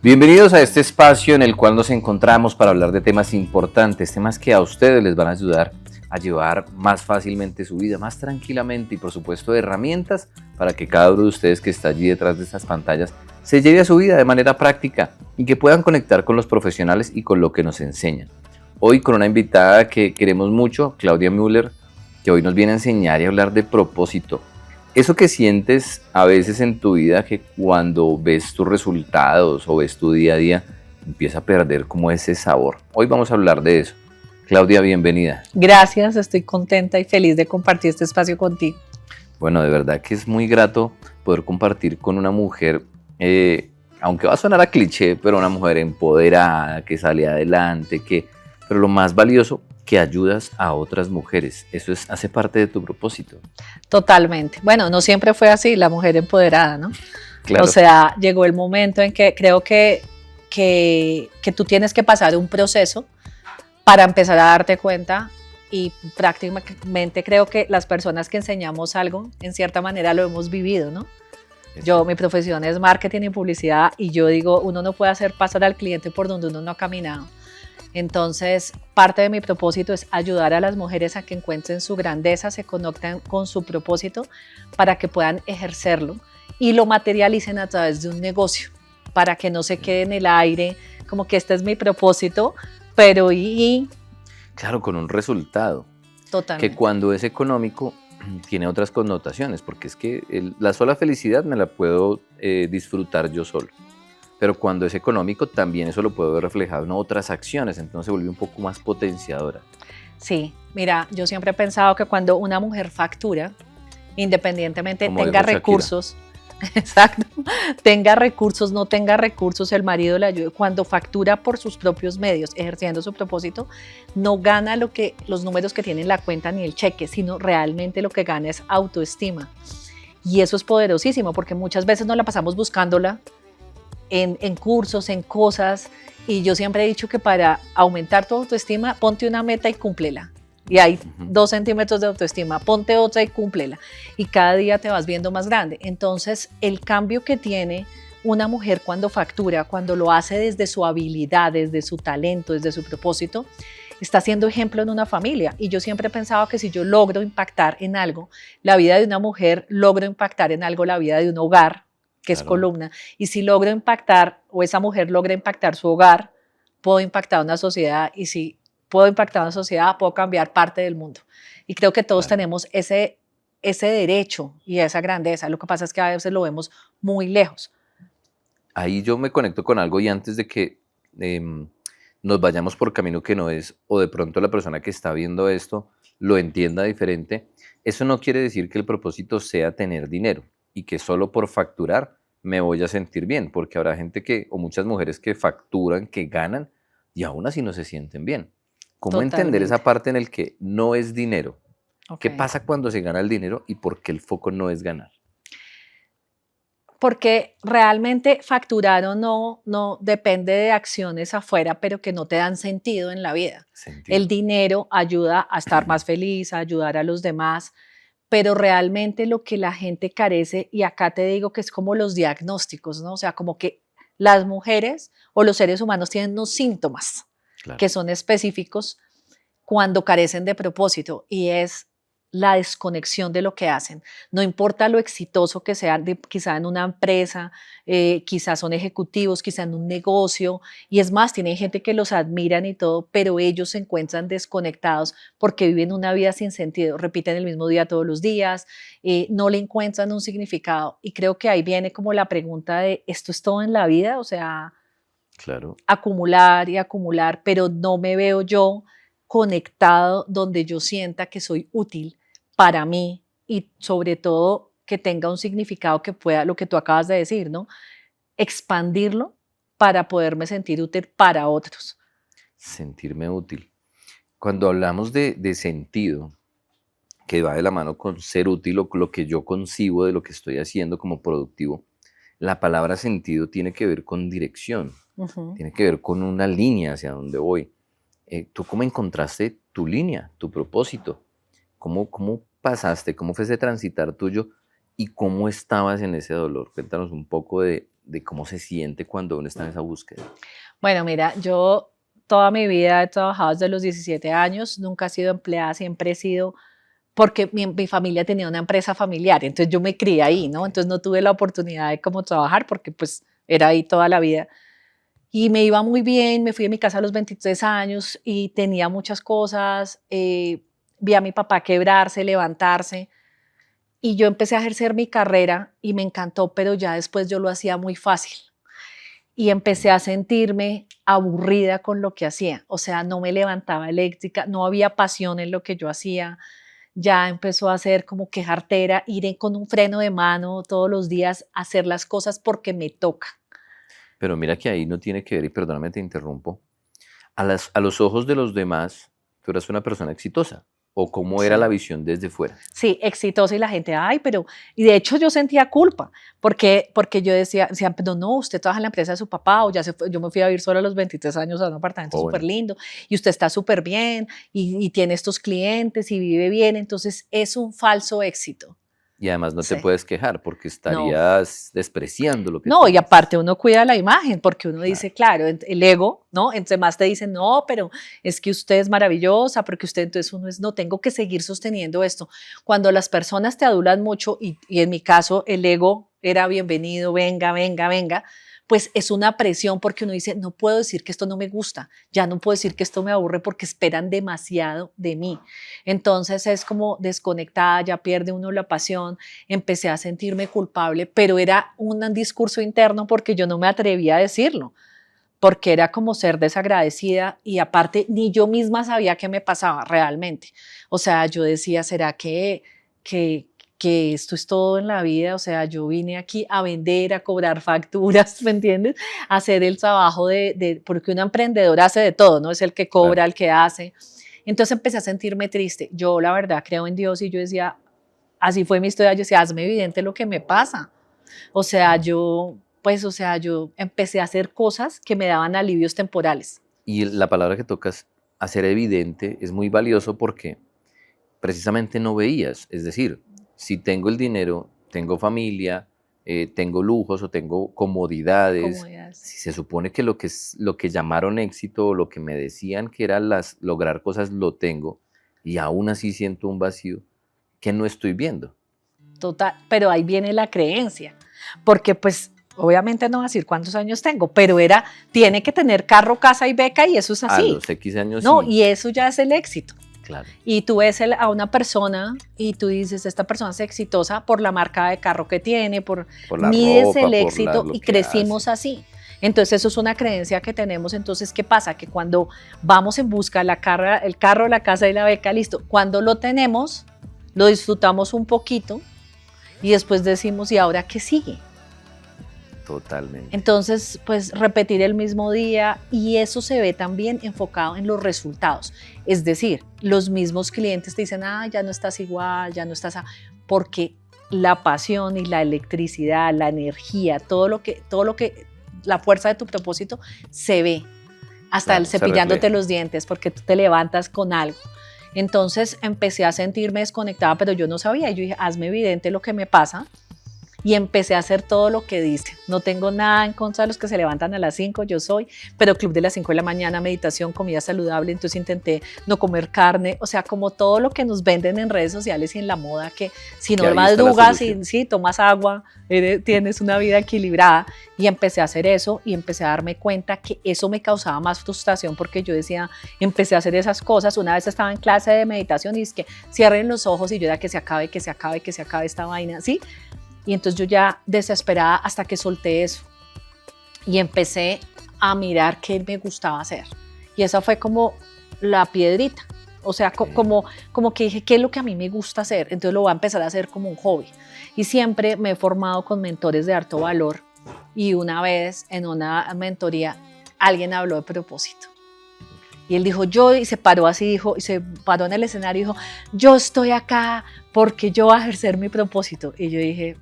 Bienvenidos a este espacio en el cual nos encontramos para hablar de temas importantes, temas que a ustedes les van a ayudar a llevar más fácilmente su vida, más tranquilamente y por supuesto herramientas para que cada uno de ustedes que está allí detrás de estas pantallas se lleve a su vida de manera práctica y que puedan conectar con los profesionales y con lo que nos enseñan. Hoy con una invitada que queremos mucho, Claudia Müller, que hoy nos viene a enseñar y a hablar de propósito. Eso que sientes a veces en tu vida que cuando ves tus resultados o ves tu día a día empieza a perder como ese sabor. Hoy vamos a hablar de eso. Claudia, bienvenida. Gracias, estoy contenta y feliz de compartir este espacio contigo. Bueno, de verdad que es muy grato poder compartir con una mujer, aunque va a sonar a cliché, pero una mujer empoderada, que sale adelante, pero lo más valioso, que ayudas a otras mujeres. Eso hace parte de tu propósito. Totalmente. Bueno, no siempre fue así, la mujer empoderada, ¿no? Claro. O sea, llegó el momento en que creo que tú tienes que pasar un proceso para empezar a darte cuenta y prácticamente creo que las personas que enseñamos algo, en cierta manera lo hemos vivido, ¿no? Mi profesión es marketing y publicidad y yo digo, uno no puede hacer pasar al cliente por donde uno no ha caminado. Entonces, parte de mi propósito es ayudar a las mujeres a que encuentren su grandeza, se conecten con su propósito para que puedan ejercerlo y lo materialicen a través de un negocio, para que no se quede en el aire, como que este es mi propósito, pero Claro, con un resultado. Totalmente. Que cuando es económico tiene otras connotaciones, porque es que la sola felicidad me la puedo disfrutar yo solo. Pero cuando es económico también eso lo puedo ver reflejado en otras acciones, entonces se vuelve un poco más potenciadora. Sí, mira, yo siempre he pensado que cuando una mujer factura, independientemente Como tenga dijo Shakira. recursos, exacto, tenga recursos, no tenga recursos, el marido le ayude, cuando factura por sus propios medios, ejerciendo su propósito, no gana los números que tiene en la cuenta ni el cheque, sino realmente lo que gana es autoestima. Y eso es poderosísimo, porque muchas veces nos la pasamos buscándola en cursos, en cosas, y yo siempre he dicho que para aumentar tu autoestima, ponte una meta y cúmplela. Y hay 2 centímetros de autoestima, ponte otra y cúmplela. Y cada día te vas viendo más grande. Entonces, el cambio que tiene una mujer cuando factura, cuando lo hace desde su habilidad, desde su talento, desde su propósito, está siendo ejemplo en una familia. Y yo siempre he pensado que si yo logro impactar en algo, la vida de una mujer, logro impactar en algo la vida de un hogar, que es columna, y si logro impactar, o esa mujer logra impactar su hogar, puedo impactar una sociedad, y si puedo impactar una sociedad, puedo cambiar parte del mundo. Y creo que todos tenemos ese derecho y esa grandeza. Lo que pasa es que a veces lo vemos muy lejos. Ahí yo me conecto con algo y antes de que nos vayamos por camino que no es, o de pronto la persona que está viendo esto lo entienda diferente, eso no quiere decir que el propósito sea tener dinero y que solo por facturar me voy a sentir bien, porque habrá gente o muchas mujeres que facturan, que ganan y aún así no se sienten bien. ¿Cómo entender esa parte en el que no es dinero? ¿Qué pasa cuando se gana el dinero y por qué el foco no es ganar? Porque realmente facturar o no depende de acciones afuera, pero que no te dan sentido en la vida. El dinero ayuda a estar más feliz, a ayudar a los demás, pero realmente lo que la gente carece, y acá te digo que es como los diagnósticos, ¿no? O sea, como que las mujeres o los seres humanos tienen unos síntomas que son específicos cuando carecen de propósito, y es la desconexión de lo que hacen. No importa lo exitoso que sean, quizá en una empresa, quizás son ejecutivos, quizá en un negocio, y es más, tienen gente que los admiran y todo, pero ellos se encuentran desconectados porque viven una vida sin sentido, repiten el mismo día todos los días, no le encuentran un significado, y creo que ahí viene como la pregunta de, ¿esto es todo en la vida? O sea, acumular y acumular, pero no me veo yo conectado donde yo sienta que soy útil para mí y sobre todo que tenga un significado que pueda, lo que tú acabas de decir, ¿no? Expandirlo para poderme sentir útil para otros. Sentirme útil. Cuando hablamos de sentido, que va de la mano con ser útil o lo que yo concibo de lo que estoy haciendo como productivo, la palabra sentido tiene que ver con dirección, tiene que ver con una línea hacia donde voy. ¿Tú cómo encontraste tu línea, tu propósito? ¿Cómo pasaste? ¿Cómo fue ese transitar tuyo? ¿Y cómo estabas en ese dolor? Cuéntanos un poco de de cómo se siente cuando uno está en esa búsqueda? Bueno, mira, yo toda mi vida he trabajado desde los 17 años, nunca he sido empleada, siempre he sido, porque mi familia tenía una empresa familiar, entonces yo me crié ahí, ¿no? Entonces no tuve la oportunidad de como trabajar porque pues era ahí toda la vida. Y me iba muy bien, me fui de mi casa a los 23 años y tenía muchas cosas, vi a mi papá quebrarse, levantarse, y yo empecé a ejercer mi carrera y me encantó, pero ya después yo lo hacía muy fácil y empecé a sentirme aburrida con lo que hacía, o sea, no me levantaba eléctrica, no había pasión en lo que yo hacía, ya empezó a ser como que jartera, con un freno de mano todos los días, a hacer las cosas porque me toca. Pero mira que ahí no tiene que ver, y perdóname, te interrumpo, a los ojos de los demás, tú eras una persona exitosa, o cómo era la Sí. visión desde fuera. Sí, exitosa y la gente, ay, pero, y de hecho yo sentía culpa, porque yo decía, pero no, usted trabaja en la empresa de su papá, o ya se fue, yo me fui a vivir sola a los 23 años a un apartamento súper Joven. lindo, y usted está súper bien, y tiene estos clientes, y vive bien, entonces es un falso éxito. Y además no te Sí. puedes quejar porque No, estarías despreciando lo que no, y tienes. aparte uno cuida la imagen, porque uno Claro. dice, claro, el ego, ¿no? Entre más te dicen, no, pero es que usted es maravillosa, porque usted, entonces uno es, no, tengo que seguir sosteniendo esto. Cuando las personas te adulan mucho, y en mi caso el ego era bienvenido, venga, venga, venga, pues es una presión porque uno dice, no puedo decir que esto no me gusta, ya no puedo decir que esto me aburre porque esperan demasiado de mí. Entonces es como desconectada, ya pierde uno la pasión, empecé a sentirme culpable, pero era un discurso interno porque yo no me atrevía a decirlo, porque era como ser desagradecida y aparte ni yo misma sabía qué me pasaba realmente. O sea, yo decía, ¿será que, que esto es todo en la vida? O sea, yo vine aquí a vender, a cobrar facturas, ¿me entiendes? A hacer el trabajo porque una emprendedora hace de todo, ¿no? Es el que Claro. cobra, el que hace. Entonces empecé a sentirme triste. Yo la verdad creo en Dios y yo decía, así fue mi historia, yo decía, hazme evidente lo que me pasa. O sea, yo empecé a hacer cosas que me daban alivios temporales. Y la palabra que tocas, hacer evidente, es muy valioso porque precisamente no veías. Es decir, si tengo el dinero, tengo familia, tengo lujos o tengo comodidades, Comodidades. si se supone que lo que llamaron éxito o lo que me decían que era lograr cosas, lo tengo, y aún así siento un vacío que no estoy viendo. Total, pero ahí viene la creencia, porque pues obviamente no voy a decir cuántos años tengo, pero tiene que tener carro, casa y beca y eso es A así. los X años No, sí, y eso ya es el éxito. claro. Y tú ves a una persona y tú dices, esta persona es exitosa por la marca de carro que tiene, Por la mides ropa, el por éxito lo y que crecimos hace. así. Entonces eso es una creencia que tenemos. Entonces, ¿qué pasa? Que cuando vamos en busca de el carro, la casa y la beca, listo. Cuando lo tenemos, lo disfrutamos un poquito y después decimos, ¿y ahora qué sigue? Totalmente. Entonces, pues repetir el mismo día y eso se ve también enfocado en los resultados. Es decir, los mismos clientes te dicen, ya no estás igual, ya no estás, porque la pasión y la electricidad, la energía, la fuerza de tu propósito se ve, hasta Claro, el se cepillándote refleja. los dientes, porque tú te levantas con algo. Entonces empecé a sentirme desconectada, pero yo no sabía. Yo dije, hazme evidente lo que me pasa. Y empecé a hacer todo lo que dicen. No tengo nada en contra de los que se levantan a las 5, yo soy, pero club de las 5 de la mañana, meditación, comida saludable, entonces intenté no comer carne, o sea, como todo lo que nos venden en redes sociales y en la moda, que si Que no ahí está la madrugas, solución. si tomas agua, tienes una vida equilibrada. Y empecé a hacer eso y empecé a darme cuenta que eso me causaba más frustración porque yo decía, empecé a hacer esas cosas. Una vez estaba en clase de meditación y es que cierren los ojos y yo era que se acabe, que se acabe, que se acabe esta vaina, ¿sí? Y entonces yo ya desesperada hasta que solté eso y empecé a mirar qué me gustaba hacer. Y esa fue como la piedrita. O sea, como que dije, ¿qué es lo que a mí me gusta hacer? Entonces lo voy a empezar a hacer como un hobby. Y siempre me he formado con mentores de alto valor. Y una vez en una mentoría alguien habló de propósito. Y él dijo, y se paró así, y se paró en el escenario y dijo, yo estoy acá porque yo voy a ejercer mi propósito. Y yo dije,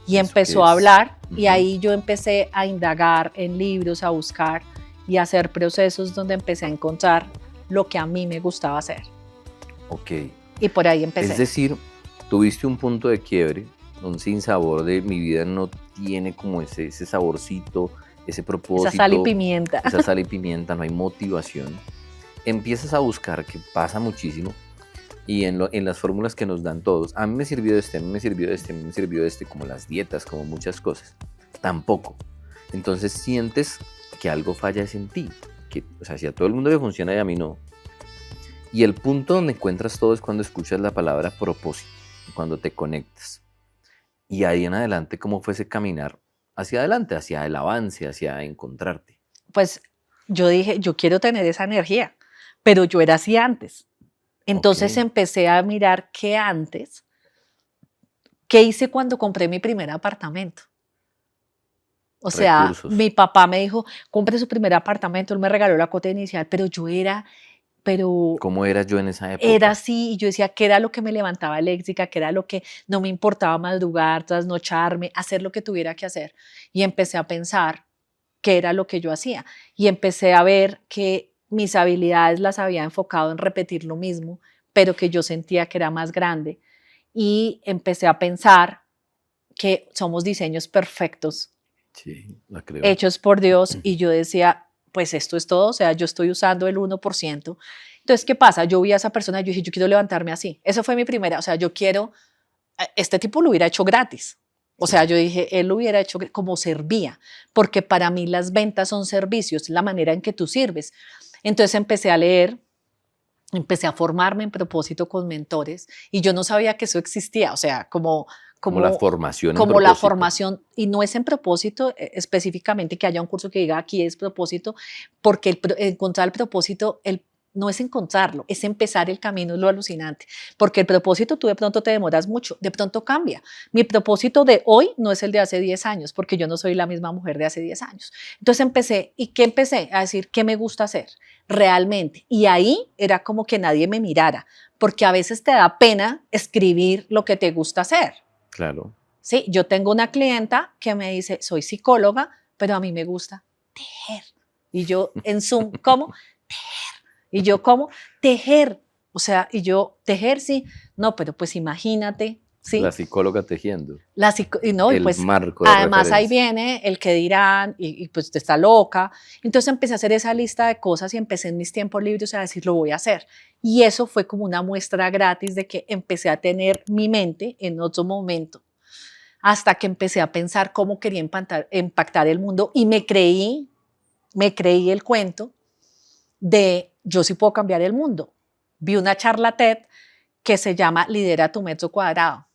y empezó a hablar, y ahí yo empecé a indagar en libros, a buscar y a hacer procesos donde empecé a encontrar lo que a mí me gustaba hacer. Ok. Y por ahí empecé. Es decir, tuviste un punto de quiebre, un sinsabor de mi vida no tiene como ese saborcito, ese propósito. Esa sal y pimienta. Esa sal y pimienta, no hay motivación. Empiezas a buscar, que pasa muchísimo, y en las fórmulas que nos dan todos, a mí me sirvió este, a mí me sirvió este, a mí me sirvió este, como las dietas, como muchas cosas. Tampoco. Entonces sientes que algo falla es en ti. Que, o sea, si a todo el mundo le funciona y a mí no. Y el punto donde encuentras todo es cuando escuchas la palabra propósito, cuando te conectas. Y ahí en adelante, ¿cómo fue ese caminar hacia adelante, hacia el avance, hacia encontrarte? Pues yo dije, yo quiero tener esa energía, pero yo era así antes. Entonces empecé a mirar qué antes, qué hice cuando compré mi primer apartamento. O sea, Recursos. mi papá me dijo, compre su primer apartamento, él me regaló la cuota inicial, pero ¿Cómo era yo en esa época? era así, y yo decía que era lo que me levantaba eléctrica, que era lo que no me importaba madrugar, trasnocharme, hacer lo que tuviera que hacer. Y empecé a pensar qué era lo que yo hacía. Y empecé a ver que mis habilidades las había enfocado en repetir lo mismo, pero que yo sentía que era más grande. Y empecé a pensar que somos diseños perfectos, Sí, la creo. hechos por Dios, y yo decía, pues esto es todo, o sea, yo estoy usando el 1%. Entonces, ¿qué pasa? Yo vi a esa persona y yo dije, yo quiero levantarme así. Eso fue mi primera, o sea, yo quiero, este tipo lo hubiera hecho gratis. O sea, yo dije, él lo hubiera hecho como servía, porque para mí las ventas son servicios, la manera en que tú sirves. Entonces empecé a leer, empecé a formarme en propósito con mentores y yo no sabía que eso existía, o sea, como la formación en como propósito. la formación, y no es en propósito específicamente que haya un curso que diga aquí es propósito, porque encontrar el propósito, no es encontrarlo, es empezar el camino, es lo alucinante, porque el propósito tú de pronto te demoras mucho, de pronto cambia. Mi propósito de hoy no es el de hace 10 años, porque yo no soy la misma mujer de hace 10 años. Entonces empecé a decir qué me gusta hacer realmente, y ahí era como que nadie me mirara, porque a veces te da pena escribir lo que te gusta hacer. Claro. Sí, yo tengo una clienta que me dice, soy psicóloga, pero a mí me gusta tejer. Y yo en Zoom, ¿cómo? Tejer. Y yo, ¿cómo? Tejer. O sea, y yo, tejer, sí. No, pero pues imagínate, ¿sí? La psicóloga tejiendo. Y pues, marco de además referencia. ahí viene el que dirán, y pues te está loca. Entonces empecé a hacer esa lista de cosas y empecé en mis tiempos libres a decir, lo voy a hacer. Y eso fue como una muestra gratis de que empecé a tener mi mente en otro momento, hasta que empecé a pensar cómo quería impactar el mundo y me creí el cuento de yo sí puedo cambiar el mundo. Vi una charla TED que se llama Lidera tu metro cuadrado.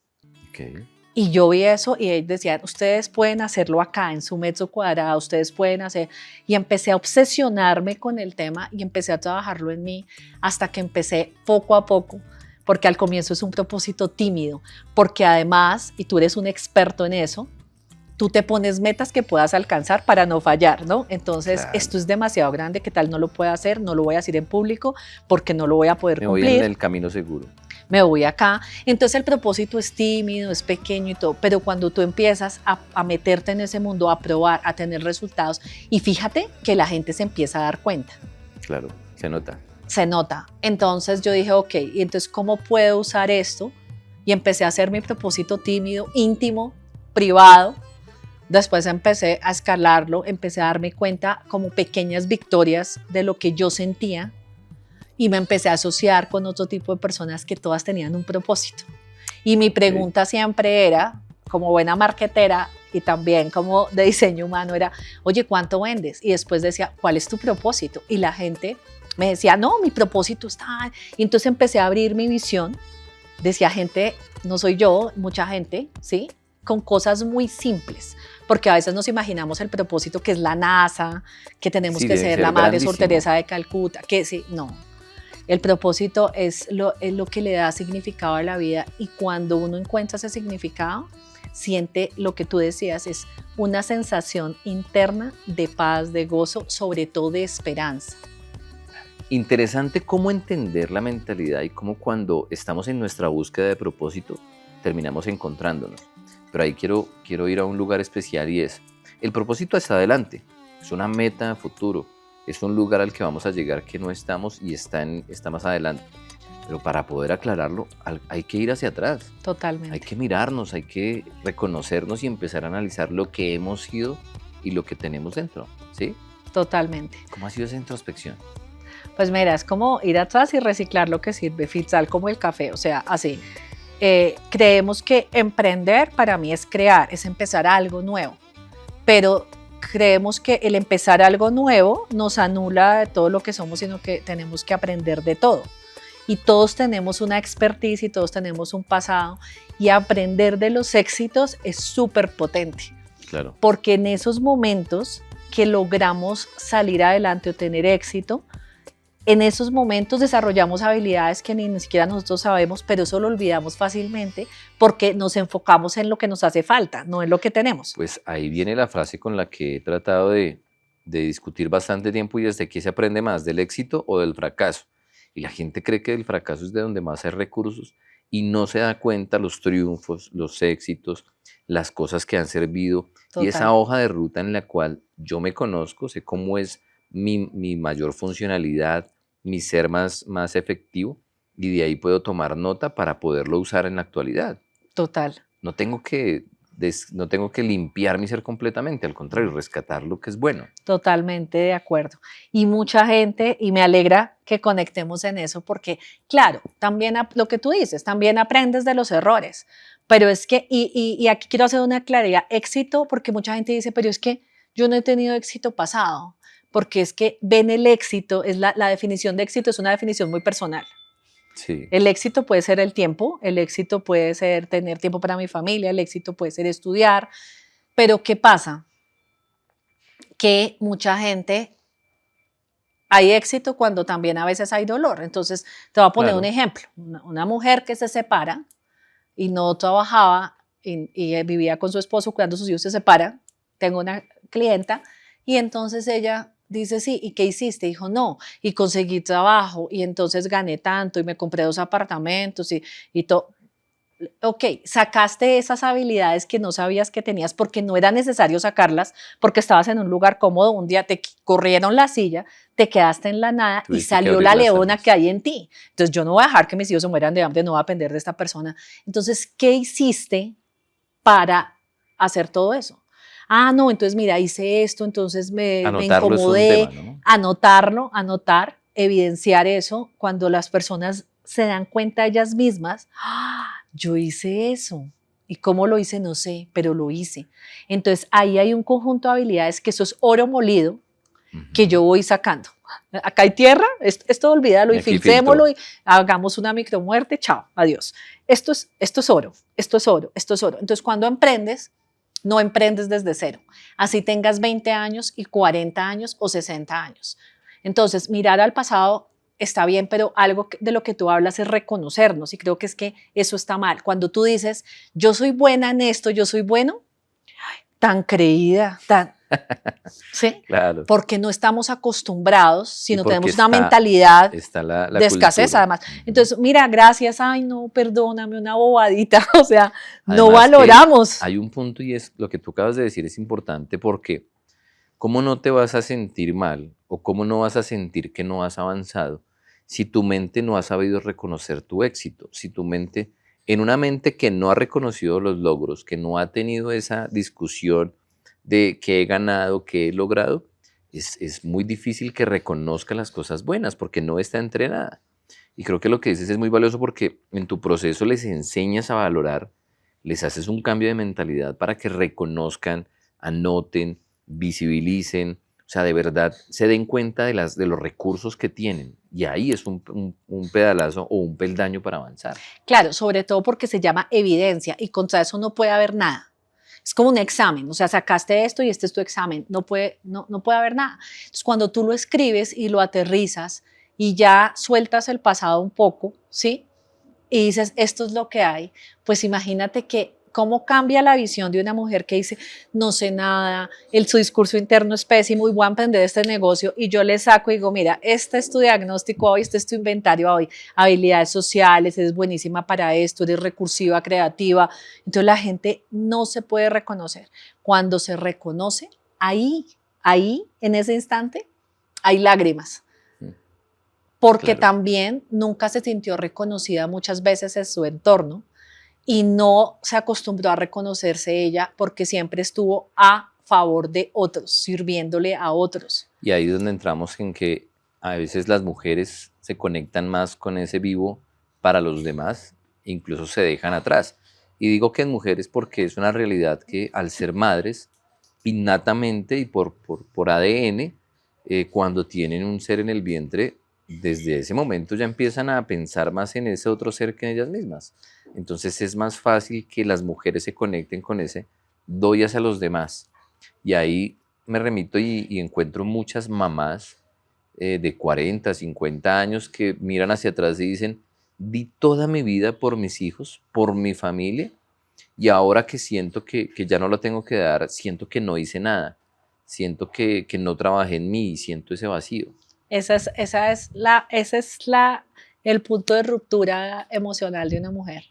Okay. Y yo vi eso y ellos decían, ustedes pueden hacerlo acá en su metro cuadrado, ustedes pueden hacer. Y empecé a obsesionarme con el tema y empecé a trabajarlo en mí hasta que empecé poco a poco, porque al comienzo es un propósito tímido, porque además, y tú eres un experto en eso, tú te pones metas que puedas alcanzar para no fallar, ¿no? Entonces, claro, esto es demasiado grande, ¿qué tal no lo puedo hacer? No lo voy a decir en público porque no lo voy a poder cumplir. Me voy en el camino seguro. Me voy acá. Entonces el propósito es tímido, es pequeño y todo, pero cuando tú empiezas a meterte en ese mundo, a probar, a tener resultados, y fíjate que la gente se empieza a dar cuenta. Claro, se nota. Se nota. Entonces yo dije, ok, ¿y entonces cómo puedo usar esto? Y empecé a hacer mi propósito tímido, íntimo, privado. Después empecé a escalarlo, empecé a darme cuenta como pequeñas victorias de lo que yo sentía, y me empecé a asociar con otro tipo de personas que todas tenían un propósito. Y mi pregunta siempre era, como buena marketera y también como de diseño humano, era, oye, ¿cuánto vendes? Y después decía, ¿cuál es tu propósito? Y la gente me decía, no, mi propósito está... Y entonces empecé a abrir mi visión. Decía gente, no soy yo, mucha gente, ¿sí? Con cosas muy simples, porque a veces nos imaginamos el propósito que es la NASA, que tenemos que ser la Madre Sor Teresa de Calcuta, que sí, no. El propósito es lo que le da significado a la vida, y cuando uno encuentra ese significado, siente lo que tú decías, es una sensación interna de paz, de gozo, sobre todo de esperanza. Interesante cómo entender la mentalidad y cómo cuando estamos en nuestra búsqueda de propósito terminamos encontrándonos. Pero ahí quiero ir a un lugar especial, y es, el propósito está adelante, es una meta de futuro. Es un lugar al que vamos a llegar que no estamos y está más adelante. pero para poder aclararlo hay que ir hacia atrás. Totalmente. Hay que mirarnos, hay que reconocernos y empezar a analizar lo que hemos sido y lo que tenemos dentro, ¿sí? Totalmente. ¿Cómo ha sido esa introspección? Pues mira, es como ir atrás y reciclar lo que sirve, Fitzal, como el café, o sea, así. Creemos que emprender para mí es crear, es empezar algo nuevo, pero creemos que el empezar algo nuevo nos anula de todo lo que somos, sino que tenemos que aprender de todo. Y todos tenemos una expertise y todos tenemos un pasado, y aprender de los éxitos es súper potente. Claro. Porque en esos momentos que logramos salir adelante o tener éxito, en esos momentos desarrollamos habilidades que ni siquiera nosotros sabemos, pero eso lo olvidamos fácilmente porque nos enfocamos en lo que nos hace falta, no en lo que tenemos. Pues ahí viene la frase con la que he tratado de discutir bastante tiempo, y desde qué se aprende más, del éxito o del fracaso. Y la gente cree que el fracaso es de donde más hay recursos y no se da cuenta los triunfos, los éxitos, las cosas que han servido. Total. Y esa hoja de ruta en la cual yo me conozco, sé cómo es mi mayor funcionalidad, mi ser más efectivo, y de ahí puedo tomar nota para poderlo usar en la actualidad. Total. No tengo que limpiar mi ser completamente, al contrario, rescatar lo que es bueno. Totalmente de acuerdo. Y mucha gente, y me alegra que conectemos en eso, porque claro, también lo que tú dices, también aprendes de los errores, pero es que, y aquí quiero hacer una claridad, éxito, porque mucha gente dice, pero es que yo no he tenido éxito pasado, porque es que ven el éxito, la definición de éxito es una definición muy personal. Sí. El éxito puede ser el tiempo, el éxito puede ser tener tiempo para mi familia, el éxito puede ser estudiar, pero ¿qué pasa? Que mucha gente, hay éxito cuando también a veces hay dolor. Entonces, te voy a poner un ejemplo. Una mujer que se separa y no trabajaba y vivía con su esposo cuidando a sus hijos, se separa. Tengo una clienta y entonces ella dice, sí, ¿y qué hiciste? Dijo, no, y conseguí trabajo y entonces gané tanto y me compré 2 apartamentos y todo. Ok, sacaste esas habilidades que no sabías que tenías porque no era necesario sacarlas, porque estabas en un lugar cómodo, un día te corrieron la silla, te quedaste en la nada y salió la leona que hay en ti. Entonces yo no voy a dejar que mis hijos se mueran de hambre, no voy a depender de esta persona. Entonces, ¿qué hiciste para hacer todo eso? Ah, no, entonces mira, hice esto, entonces me incomodé. Tema, ¿no? Anotar, evidenciar eso, cuando las personas se dan cuenta ellas mismas, ¡ah! Yo hice eso. ¿Y cómo lo hice? No sé, pero lo hice. Entonces, ahí hay un conjunto de habilidades que eso es oro molido que yo voy sacando. Acá hay tierra, esto olvídalo y filtrémoslo y hagamos una micromuerte, chao, adiós. Esto es oro, esto es oro, esto es oro. Entonces, cuando emprendes, no emprendes desde cero. Así tengas 20 años y 40 años o 60 años. Entonces, mirar al pasado está bien, pero algo de lo que tú hablas es reconocernos, y creo que es que eso está mal. Cuando tú dices, yo soy buena en esto, yo soy bueno, tan creída, tan... ¿Sí? Claro. Porque no estamos acostumbrados, sino tenemos una mentalidad de escasez, además. Entonces, mira, gracias, ay, no, perdóname, una bobadita, o sea, además, no valoramos. Hay un punto, y es lo que tú acabas de decir, es importante, porque ¿cómo no te vas a sentir mal o cómo no vas a sentir que no has avanzado si tu mente no ha sabido reconocer tu éxito? Si tu mente, en una mente que no ha reconocido los logros, que no ha tenido esa discusión de qué he ganado, qué he logrado, es muy difícil que reconozca las cosas buenas porque no está entrenada. Y creo que lo que dices es muy valioso, porque en tu proceso les enseñas a valorar, les haces un cambio de mentalidad para que reconozcan, anoten, visibilicen, o sea, de verdad se den cuenta de los recursos que tienen. Y ahí es un pedalazo o un peldaño para avanzar. Claro, sobre todo porque se llama evidencia y contra eso no puede haber nada. Es como un examen, o sea, sacaste esto y este es tu examen, no puede haber nada. Entonces, cuando tú lo escribes y lo aterrizas y ya sueltas el pasado un poco, ¿sí? Y dices, esto es lo que hay, pues imagínate que cómo cambia la visión de una mujer que dice, no sé nada, su discurso interno es pésimo y voy a emprender este negocio, y yo le saco y digo, mira, este es tu diagnóstico hoy, este es tu inventario hoy, habilidades sociales, eres buenísima para esto, eres recursiva, creativa. Entonces la gente no se puede reconocer. Cuando se reconoce, ahí, en ese instante, hay lágrimas. porque Claro. también nunca se sintió reconocida muchas veces en su entorno y no se acostumbró a reconocerse ella porque siempre estuvo a favor de otros, sirviéndole a otros. Y ahí es donde entramos en que a veces las mujeres se conectan más con ese vivo para los demás, incluso se dejan atrás. Y digo que en mujeres porque es una realidad que al ser madres, innatamente y por ADN, cuando tienen un ser en el vientre, desde ese momento ya empiezan a pensar más en ese otro ser que en ellas mismas. Entonces es más fácil que las mujeres se conecten con ese doy hacia los demás. Y ahí me remito y encuentro muchas mamás de 40, 50 años que miran hacia atrás y dicen, di toda mi vida por mis hijos, por mi familia, y ahora que siento que ya no lo tengo que dar, siento que no hice nada, siento que no trabajé en mí y siento ese vacío. Ese es el punto de ruptura emocional de una mujer.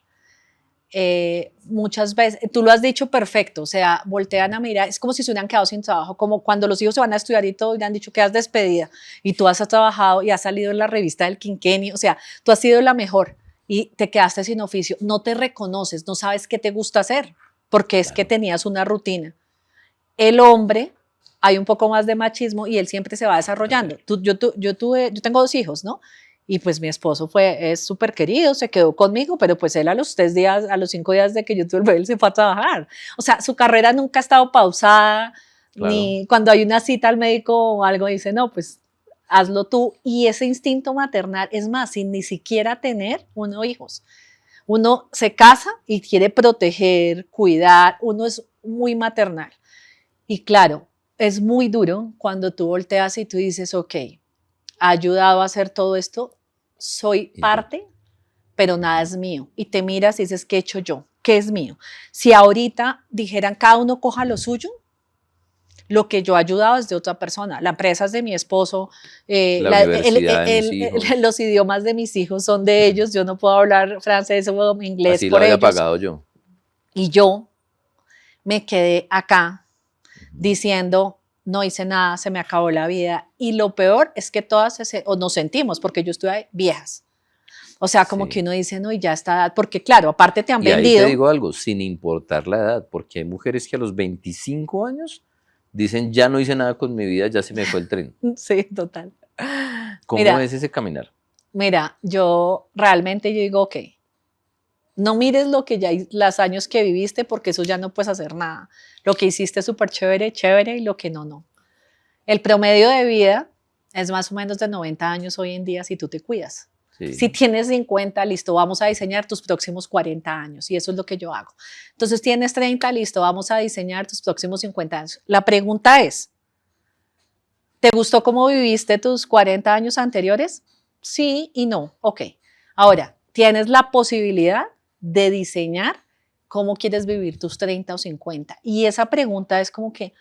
Muchas veces, tú lo has dicho perfecto, o sea, voltean a mirar, es como si se hubieran quedado sin trabajo, como cuando los hijos se van a estudiar y todo, y le han dicho que has despedida, y tú has trabajado y has salido en la revista del quinquenio, o sea, tú has sido la mejor, y te quedaste sin oficio, no te reconoces, no sabes qué te gusta hacer, porque es que tenías una rutina. El hombre, hay un poco más de machismo y él siempre se va desarrollando. Yo tengo 2 hijos, ¿no? Y pues mi esposo es súper querido, se quedó conmigo, pero pues él a los 3 días, a los 5 días de que yo tuve el bebé, él se fue a trabajar. O sea, su carrera nunca ha estado pausada, Claro. ni cuando hay una cita al médico o algo dice, no, pues hazlo tú. Y ese instinto maternal, es más, sin ni siquiera tener hijos. Uno se casa y quiere proteger, cuidar, uno es muy maternal. Y claro, es muy duro cuando tú volteas y tú dices, ok, ha ayudado a hacer todo esto, soy parte, pero nada es mío. Y te miras y dices, ¿qué he hecho yo? ¿Qué es mío? Si ahorita dijeran cada uno coja lo suyo, lo que yo he ayudado es de otra persona. La empresa es de mi esposo, La universidad de mis hijos. los idiomas de mis hijos son de ellos, yo no puedo hablar francés o inglés Así por lo había ellos. pagado yo. Y yo me quedé acá diciendo, no hice nada, se me acabó la vida. Y lo peor es que todas nos sentimos, porque yo estuve ahí, viejas. O sea, como que uno dice, no, y ya está, porque claro, aparte te han vendido. Y ahí te digo algo, sin importar la edad, porque hay mujeres que a los 25 años dicen, ya no hice nada con mi vida, ya se me fue el tren. Sí, total. ¿Cómo es ese caminar? Mira, yo digo, ok, no mires lo que ya, los años que viviste, porque eso ya no puedes hacer nada. Lo que hiciste es súper chévere, chévere, y lo que no, no. El promedio de vida es más o menos de 90 años hoy en día si tú te cuidas. Sí. Si tienes 50, listo, vamos a diseñar tus próximos 40 años, y eso es lo que yo hago. Entonces tienes 30, listo, vamos a diseñar tus próximos 50 años. La pregunta es, ¿te gustó cómo viviste tus 40 años anteriores? Sí y no, ok. Ahora, tienes la posibilidad de diseñar cómo quieres vivir tus 30 o 50. Y esa pregunta es como que,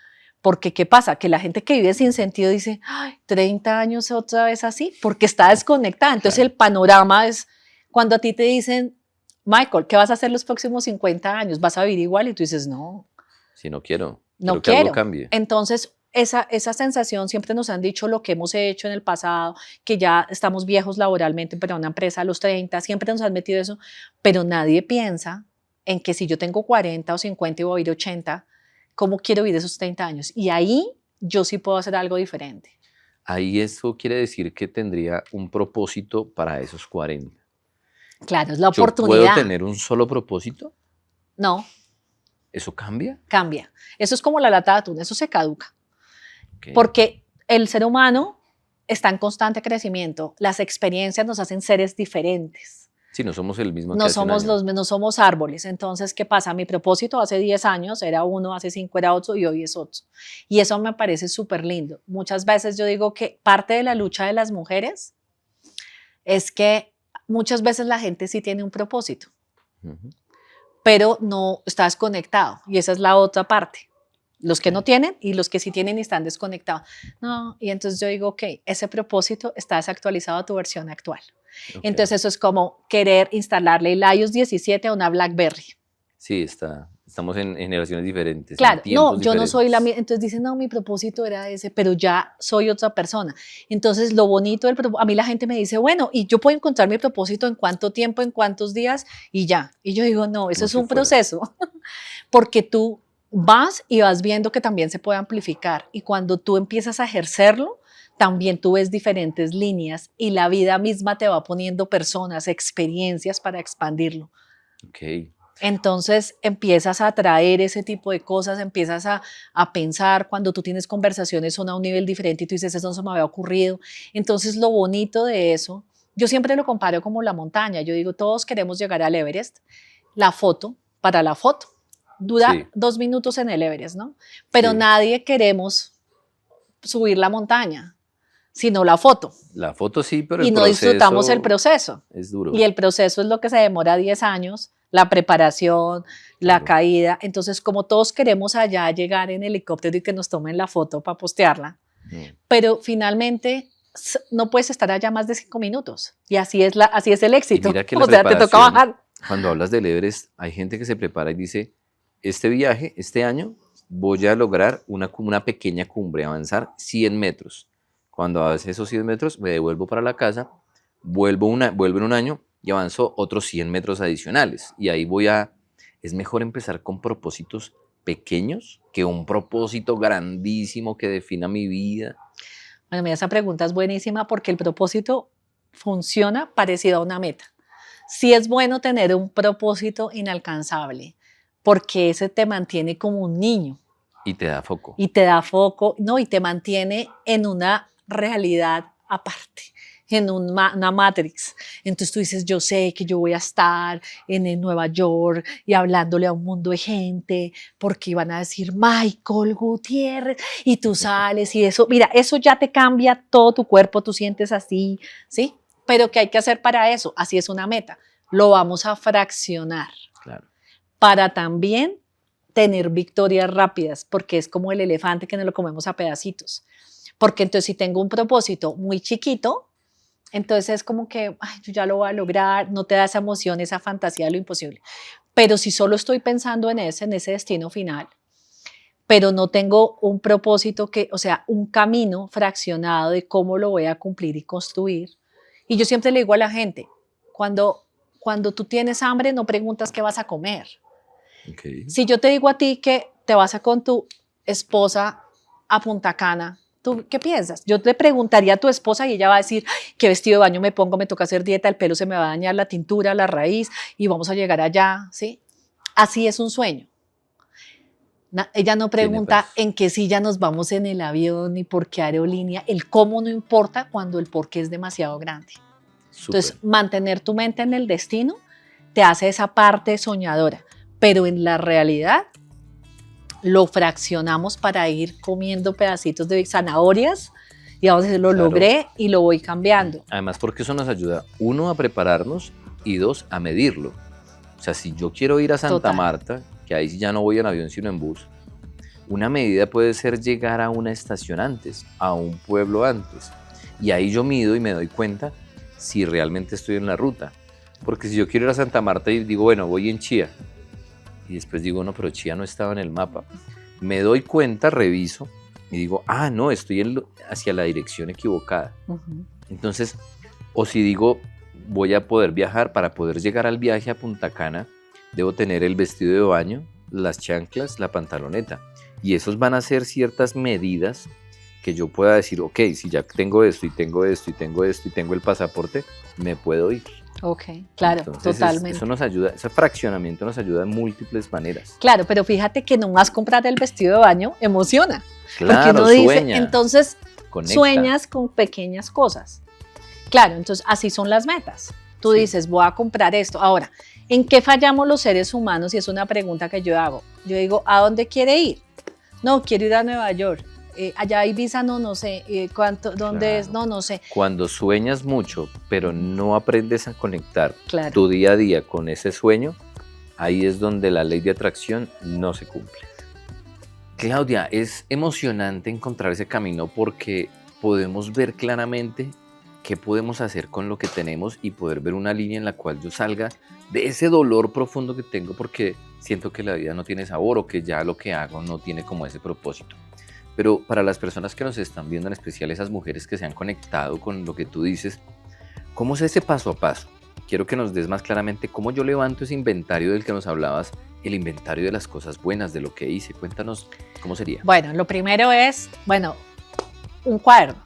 porque ¿qué pasa? Que la gente que vive sin sentido dice, ay, 30 años otra vez así, porque está desconectada. Entonces claro. El panorama es cuando a ti te dicen, Michael, ¿qué vas a hacer los próximos 50 años? ¿Vas a vivir igual? Y tú dices, no. Si no quiero. No que quiero. Algo cambie. Entonces, esa sensación, siempre nos han dicho lo que hemos hecho en el pasado, que ya estamos viejos laboralmente para una empresa a los 30, siempre nos han metido eso, pero nadie piensa en que si yo tengo 40 o 50 y voy a ir 80, ¿cómo quiero vivir esos 30 años? Y ahí yo sí puedo hacer algo diferente. Ahí eso quiere decir que tendría un propósito para esos 40. Claro, es la oportunidad. ¿Puedo tener un solo propósito? No. ¿Eso cambia? Cambia. Eso es como la lata de atún, eso se caduca. Okay. Porque el ser humano está en constante crecimiento. Las experiencias nos hacen seres diferentes. Sí, no somos el mismo. No somos árboles. Entonces, ¿qué pasa? Mi propósito hace 10 años era uno, hace 5 era otro y hoy es otro. Y eso me parece súper lindo. Muchas veces yo digo que parte de la lucha de las mujeres es que muchas veces la gente sí tiene un propósito, pero no está desconectado. Y esa es la otra parte. Los que no tienen y los que sí tienen y están desconectados. No, y entonces yo digo, ok, ese propósito está desactualizado a tu versión actual. Okay. Entonces eso es como querer instalarle el iOS 17 a una BlackBerry. Sí, está Estamos en generaciones diferentes. Claro, no, yo no diferentes. soy la misma. Entonces dicen, no, mi propósito era ese, pero ya soy otra persona. Entonces, lo bonito del propósito, a mí la gente me dice, bueno, y yo puedo encontrar mi propósito en cuánto tiempo, en cuántos días, y ya. Y yo digo, no, eso Como es si un fuera. proceso, porque tú vas y vas viendo que también se puede amplificar. Y cuando tú empiezas a ejercerlo, también tú ves diferentes líneas y la vida misma te va poniendo personas, experiencias para expandirlo. Ok. Entonces empiezas a atraer ese tipo de cosas, empiezas a pensar cuando tú tienes conversaciones son a un nivel diferente y tú dices, eso no se me había ocurrido. Entonces lo bonito de eso, yo siempre lo comparo como la montaña. Yo digo, todos queremos llegar al Everest. La foto, para la foto, dura Sí, 2 minutos en el Everest, ¿no? Pero sí. nadie queremos subir la montaña, sino la foto. La foto sí, pero el Y no disfrutamos el proceso proceso. es duro. Y el proceso es lo que se demora 10 años, la preparación, la Claro. caída. Entonces, como todos queremos allá llegar en helicóptero y que nos tomen la foto para postearla, Mm. pero finalmente no puedes estar allá más de 5 minutos. Y así es el Y éxito. mira que la O sea, te toca preparación, bajar. cuando hablas del Everest, hay gente que se prepara y dice, este viaje, este año, voy a lograr una pequeña cumbre, avanzar 100 metros. Cuando avance esos 100 metros, me devuelvo para la casa, vuelvo en un año y avanzo otros 100 metros adicionales. Y ahí es mejor empezar con propósitos pequeños que un propósito grandísimo que defina mi vida. Bueno, mira, esa pregunta es buenísima porque el propósito funciona parecido a una meta. Sí es bueno tener un propósito inalcanzable porque ese te mantiene como un niño Y te da foco. y te da foco, no, y te mantiene en una realidad aparte, en una matrix. Entonces tú dices, yo sé que yo voy a estar en Nueva York y hablándole a un mundo de gente, porque iban a decir Michael Gutiérrez, y tú sales y eso, mira, eso ya te cambia todo tu cuerpo, tú sientes así, ¿sí? Pero ¿qué hay que hacer para eso? Así es una meta. Lo vamos a fraccionar Claro. para también tener victorias rápidas, porque es como el elefante que nos lo comemos a pedacitos. Porque entonces si tengo un propósito muy chiquito, entonces es como que ay, yo ya lo voy a lograr, no te da esa emoción, esa fantasía de lo imposible. Pero si solo estoy pensando en ese destino final, pero no tengo un propósito o sea, un camino fraccionado de cómo lo voy a cumplir y construir. Y yo siempre le digo a la gente, cuando tú tienes hambre, no preguntas qué vas a comer. Okay. Si yo te digo a ti que te vas a con tu esposa a Punta Cana, ¿tú qué piensas? Yo te preguntaría a tu esposa y ella va a decir, ¿qué vestido de baño me pongo? Me toca hacer dieta, el pelo se me va a dañar, la tintura, la raíz, y vamos a llegar allá, ¿sí? Así es un sueño. Ella no Tiene pregunta pasos. en qué silla nos vamos en el avión ni por qué aerolínea. El cómo no importa cuando el por qué es demasiado grande. Súper. Entonces, mantener tu mente en el destino te hace esa parte soñadora, pero en la realidad lo fraccionamos para ir comiendo pedacitos de zanahorias y vamos a decir, lo Claro. logré y lo voy cambiando. Además, porque eso nos ayuda, uno, a prepararnos y dos, a medirlo. O sea, si yo quiero ir a Santa Total. Marta, que ahí sí ya no voy en avión sino en bus, una medida puede ser llegar a una estación antes, a un pueblo antes. Y ahí yo mido y me doy cuenta si realmente estoy en la ruta. Porque si yo quiero ir a Santa Marta y digo, bueno, voy en Chía, y después digo, no, pero Chía no estaba en el mapa, me doy cuenta, reviso y digo, ah, no, estoy hacia la dirección equivocada. Uh-huh. Entonces, o si digo, voy a poder viajar, para poder llegar al viaje a Punta Cana, debo tener el vestido de baño, las chanclas, la pantaloneta. Y esos van a ser ciertas medidas que yo pueda decir, ok, si ya tengo esto y tengo esto y tengo esto y tengo el pasaporte, me puedo ir. Ok, claro, Entonces, totalmente. eso nos ayuda, ese fraccionamiento nos ayuda de múltiples maneras. Claro, pero fíjate que nomás comprar el vestido de baño emociona. Claro, porque uno dice, sueña, entonces conecta. sueñas con pequeñas cosas. Claro, entonces así son las metas. Tú Sí. dices, voy a comprar esto. Ahora, ¿en qué fallamos los seres humanos? Y es una pregunta que yo hago. Yo digo, ¿a dónde quiere ir? No, quiero ir a Nueva York. Allá hay visa, no sé. ¿Dónde Claro. es? No sé. Cuando sueñas mucho, pero no aprendes a conectar Claro. tu día a día con ese sueño, ahí es donde la ley de atracción no se cumple. Claudia, es emocionante encontrar ese camino porque podemos ver claramente qué podemos hacer con lo que tenemos y poder ver una línea en la cual yo salga de ese dolor profundo que tengo porque siento que la vida no tiene sabor o que ya lo que hago no tiene como ese propósito. Pero para las personas que nos están viendo, en especial esas mujeres que se han conectado con lo que tú dices, ¿cómo es ese paso a paso? Quiero que nos des más claramente cómo yo levanto ese inventario del que nos hablabas, el inventario de las cosas buenas, de lo que hice. Cuéntanos cómo sería. Bueno, lo primero es, un cuaderno.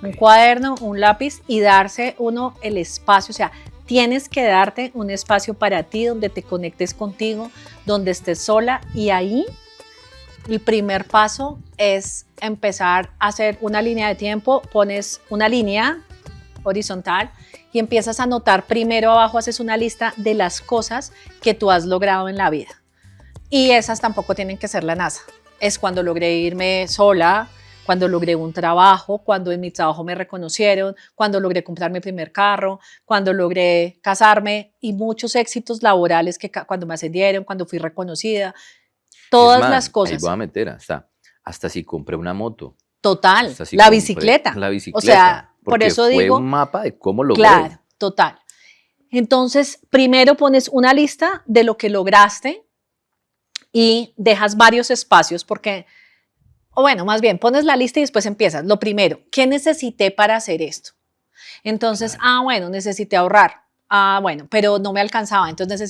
Un cuaderno, un lápiz y darse uno el espacio, o sea, tienes que darte un espacio para ti donde te conectes contigo, donde estés sola y ahí el primer paso es empezar a hacer una línea de tiempo, pones una línea horizontal y empiezas a anotar primero abajo, haces una lista de las cosas que tú has logrado en la vida y esas tampoco tienen que ser la NASA, es cuando logré irme sola, cuando logré un trabajo, cuando en mi trabajo me reconocieron, cuando logré comprar mi primer carro, cuando logré casarme y muchos éxitos laborales que cuando me ascendieron, cuando fui reconocida, todas las Ahí cosas. voy a meter hasta si compré una moto. Total, la bicicleta. La bicicleta. O sea, por porque eso fue digo. un mapa de cómo logré. Claro, total. Entonces, primero pones una lista de lo que lograste y dejas varios espacios porque... O bueno, más bien, pones la lista y después empiezas. Lo primero, ¿qué necesité para hacer esto? Entonces, bueno, necesité ahorrar. Bueno, pero no me alcanzaba. Entonces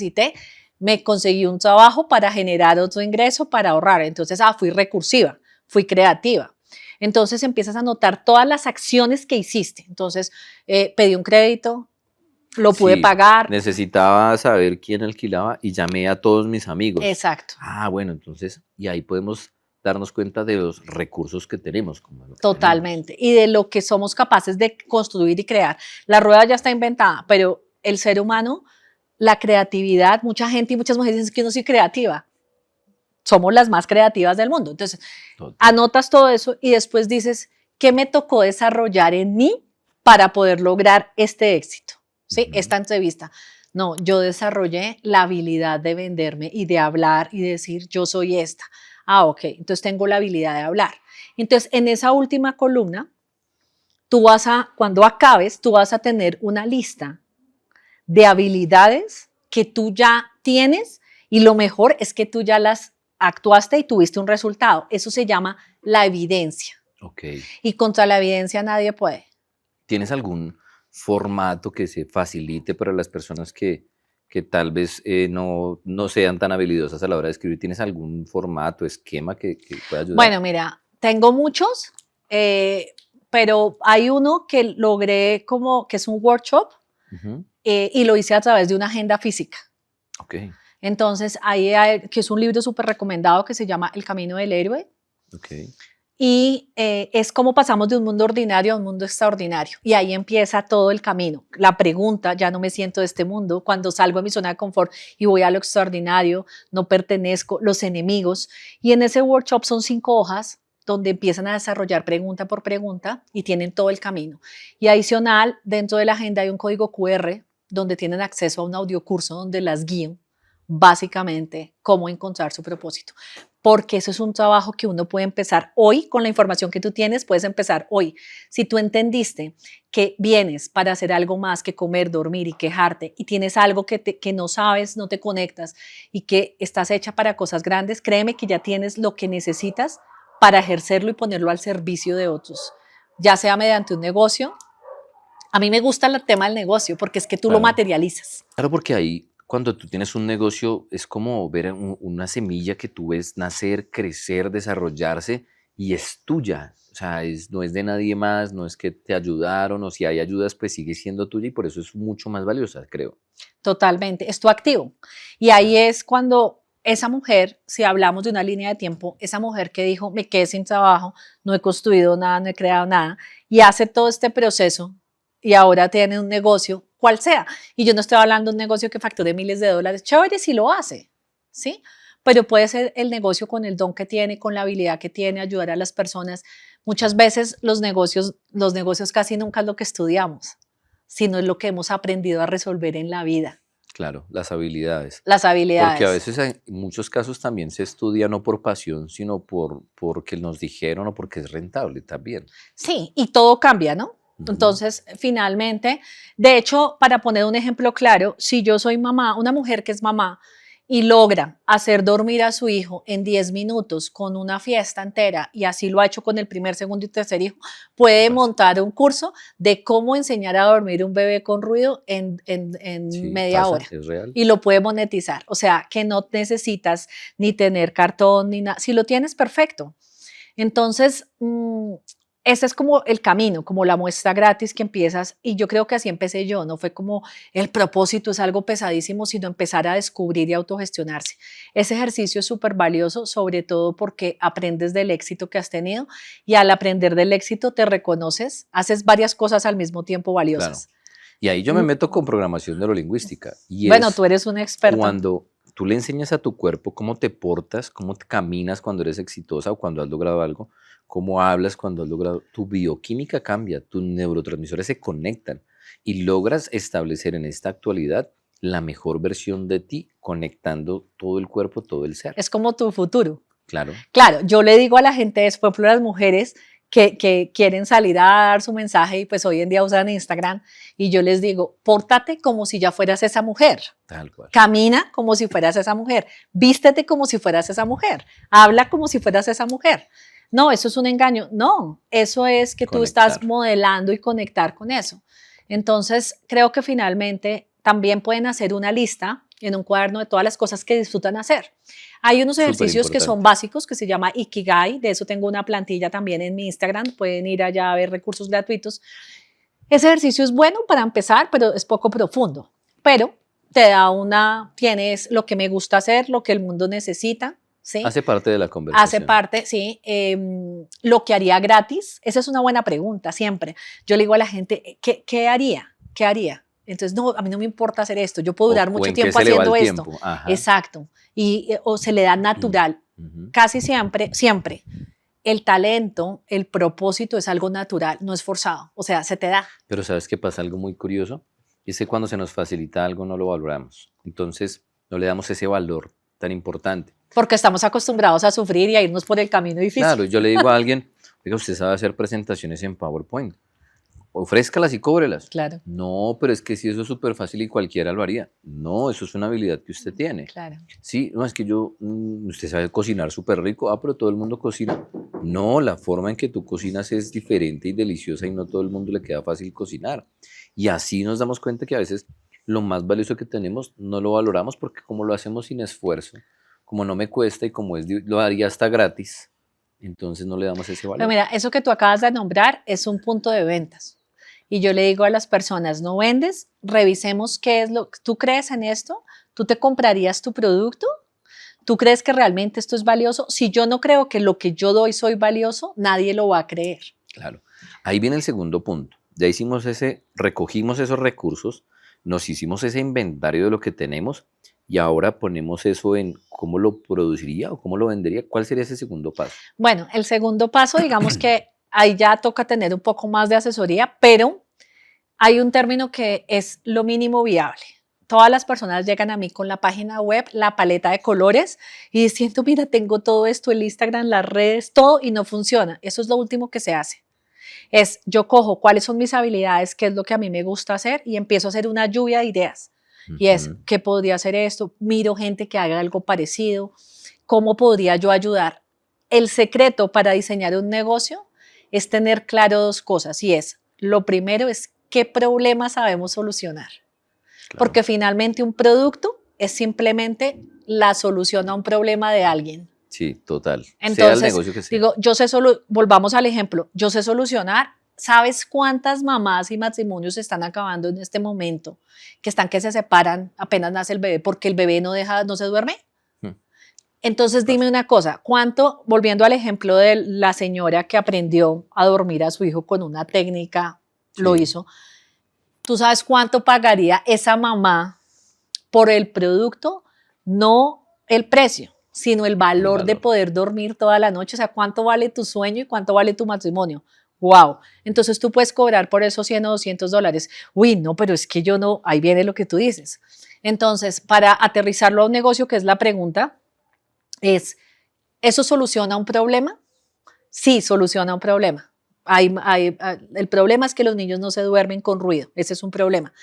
me conseguí un trabajo para generar otro ingreso para ahorrar. Entonces, fui recursiva, fui creativa. Entonces empiezas a notar todas las acciones que hiciste. Entonces, pedí un crédito, lo pude pagar. Necesitaba saber quién alquilaba y llamé a todos mis amigos. Exacto. Bueno, entonces, y ahí podemos darnos cuenta de los recursos que tenemos. Totalmente. Y de lo que somos capaces de construir y crear. La rueda ya está inventada, pero el ser humano, la creatividad, mucha gente y muchas mujeres dicen que yo no soy creativa. Somos las más creativas del mundo. Entonces, anotas todo eso y después dices, ¿qué me tocó desarrollar en mí para poder lograr este éxito? ¿Sí? Esta entrevista. No, yo desarrollé la habilidad de venderme y de hablar y decir, yo soy esta. Ok, entonces tengo la habilidad de hablar. Entonces, en esa última columna, cuando acabes, tú vas a tener una lista de habilidades que tú ya tienes y lo mejor es que tú ya las actuaste y tuviste un resultado. Eso se llama la evidencia. Okay. Y contra la evidencia nadie puede. ¿Tienes algún formato que se facilite para las personas que tal vez no sean tan habilidosas a la hora de escribir? ¿Tienes algún formato, esquema que pueda ayudar? Bueno, mira, tengo muchos, pero hay uno que logré que es un workshop y lo hice a través de una agenda física. Okay. Entonces, que es un libro súper recomendado que se llama El Camino del Héroe. Okay. Y es como pasamos de un mundo ordinario a un mundo extraordinario. Y ahí empieza todo el camino. La pregunta, ya no me siento de este mundo. Cuando salgo de mi zona de confort y voy a lo extraordinario, no pertenezco, los enemigos. Y en ese workshop son 5 hojas donde empiezan a desarrollar pregunta por pregunta y tienen todo el camino. Y adicional, dentro de la agenda hay un código QR donde tienen acceso a un audiocurso donde las guío básicamente cómo encontrar su propósito. Porque eso es un trabajo que uno puede empezar hoy con la información que tú tienes, puedes empezar hoy. Si tú entendiste que vienes para hacer algo más que comer, dormir y quejarte y tienes algo que no sabes, no te conectas y que estás hecha para cosas grandes, créeme que ya tienes lo que necesitas para ejercerlo y ponerlo al servicio de otros, ya sea mediante un negocio. A mí me gusta el tema del negocio porque es que tú lo materializas. Claro, porque ahí cuando tú tienes un negocio es como ver una semilla que tú ves nacer, crecer, desarrollarse y es tuya. O sea, no es de nadie más, no es que te ayudaron o si hay ayudas pues sigue siendo tuya y por eso es mucho más valiosa, creo. Totalmente, es tu activo. Y ahí es cuando esa mujer, si hablamos de una línea de tiempo, esa mujer que dijo me quedé sin trabajo, no he construido nada, no he creado nada y hace todo este proceso y ahora tiene un negocio, cual sea. Y yo no estoy hablando de un negocio que facture miles de dólares, chévere si lo hace, ¿sí? Pero puede ser el negocio con el don que tiene, con la habilidad que tiene, ayudar a las personas. Muchas veces los negocios casi nunca es lo que estudiamos, sino es lo que hemos aprendido a resolver en la vida. Claro, las habilidades. Las habilidades. Porque a veces en muchos casos también se estudia no por pasión, sino porque nos dijeron o porque es rentable también. Sí, y todo cambia, ¿no? Entonces, finalmente, de hecho, para poner un ejemplo claro, si yo soy mamá, una mujer que es mamá y logra hacer dormir a su hijo en 10 minutos con una fiesta entera, y así lo ha hecho con el primer, segundo y tercer hijo, puede montar un curso de cómo enseñar a dormir un bebé con ruido en Sí, media pasa, hora. es real. Y lo puede monetizar. O sea, que no necesitas ni tener cartón ni nada. Si lo tienes, perfecto. Entonces, ese es como el camino, como la muestra gratis que empiezas, y yo creo que así empecé yo, no fue como el propósito es algo pesadísimo, sino empezar a descubrir y autogestionarse. Ese ejercicio es súper valioso, sobre todo porque aprendes del éxito que has tenido, y al aprender del éxito te reconoces, haces varias cosas al mismo tiempo Claro. valiosas. Y ahí yo me meto con programación neurolingüística. Y Bueno, es tú eres un experto. cuando tú le enseñas a tu cuerpo cómo te portas, cómo te caminas cuando eres exitosa o cuando has logrado algo, cómo hablas cuando has logrado, tu bioquímica cambia, tus neurotransmisores se conectan y logras establecer en esta actualidad la mejor versión de ti, conectando todo el cuerpo, todo el ser. Es como tu futuro. Claro. Claro, yo le digo a la gente, por ejemplo, a las mujeres que quieren salir a dar su mensaje y pues hoy en día usan Instagram, y yo les digo, pórtate como si ya fueras esa mujer. Tal cual. Camina como si fueras esa mujer. Vístete como si fueras esa mujer. Habla como si fueras esa mujer. No, eso es un engaño. No, eso es que tú estás modelando y conectar con eso. Entonces, creo que finalmente también pueden hacer una lista en un cuaderno de todas las cosas que disfrutan hacer. Hay unos ejercicios que son básicos, que se llama Ikigai, de eso tengo una plantilla también en mi Instagram, pueden ir allá a ver recursos gratuitos. Ese ejercicio es bueno para empezar, pero es poco profundo, pero te da tienes lo que me gusta hacer, lo que el mundo necesita, ¿sí? Hace parte de la conversación. Hace parte, sí. Lo que haría gratis, esa es una buena pregunta siempre. Yo le digo a la gente, ¿qué haría? ¿Qué haría? Entonces, no, a mí no me importa hacer esto, yo puedo durar mucho tiempo haciendo esto. Exacto. O se le da natural. Casi siempre, el talento, el propósito es algo natural, no es forzado, o sea, se te da. Pero ¿sabes qué pasa? Algo muy curioso, y es que cuando se nos facilita algo no lo valoramos, entonces no le damos ese valor tan importante. Porque estamos acostumbrados a sufrir y a irnos por el camino difícil. Claro, yo le digo a alguien, oiga, usted sabe hacer presentaciones en PowerPoint, ofrézcalas y cóbrelas. Claro. No, pero es que si eso es súper fácil y cualquiera lo haría. No, eso es una habilidad que usted tiene. Claro. Sí, no, es que usted sabe cocinar súper rico, pero todo el mundo cocina. No, la forma en que tú cocinas es diferente y deliciosa y no todo el mundo le queda fácil cocinar. Y así nos damos cuenta que a veces lo más valioso que tenemos no lo valoramos porque como lo hacemos sin esfuerzo, como no me cuesta y como lo haría hasta gratis, entonces no le damos ese valor. Pero mira, eso que tú acabas de nombrar es un punto de ventas. Y yo le digo a las personas, no vendes, revisemos qué es lo que tú crees en esto, tú te comprarías tu producto, tú crees que realmente esto es valioso. Si yo no creo que lo que yo doy soy valioso, nadie lo va a creer. Claro, ahí viene el segundo punto. Ya recogimos esos recursos, nos hicimos ese inventario de lo que tenemos y ahora ponemos eso en cómo lo produciría o cómo lo vendería. ¿Cuál sería ese segundo paso? Bueno, el segundo paso, digamos que ahí ya toca tener un poco más de asesoría, pero hay un término que es lo mínimo viable. Todas las personas llegan a mí con la página web, la paleta de colores y diciendo, mira, tengo todo esto, el Instagram, las redes, todo y no funciona. Eso es lo último que se hace. Yo cojo cuáles son mis habilidades, qué es lo que a mí me gusta hacer y empiezo a hacer una lluvia de ideas. Y es, ¿qué podría hacer esto? Miro gente que haga algo parecido. ¿Cómo podría yo ayudar? El secreto para diseñar un negocio es tener claro dos cosas y lo primero es qué problemas sabemos solucionar. Claro. Porque finalmente un producto es simplemente la solución a un problema de alguien. Sí, total. Entonces, sea el negocio que sea. Digo, volvamos al ejemplo, yo sé solucionar. ¿Sabes cuántas mamás y matrimonios están acabando en este momento? Que se separan apenas nace el bebé porque el bebé no se duerme. Entonces dime una cosa, volviendo al ejemplo de la señora que aprendió a dormir a su hijo con una técnica, lo hizo, ¿tú sabes cuánto pagaría esa mamá por el producto? No el precio, sino el valor de poder dormir toda la noche. O sea, ¿cuánto vale tu sueño y cuánto vale tu matrimonio? ¡Wow! Entonces tú puedes cobrar por eso $100 o $200. Uy, no, pero es que yo no, ahí viene lo que tú dices. Entonces, para aterrizarlo a un negocio, que es la pregunta, ¿eso soluciona un problema? Sí, soluciona un problema. El problema es que los niños no se duermen con ruido. Ese es un problema.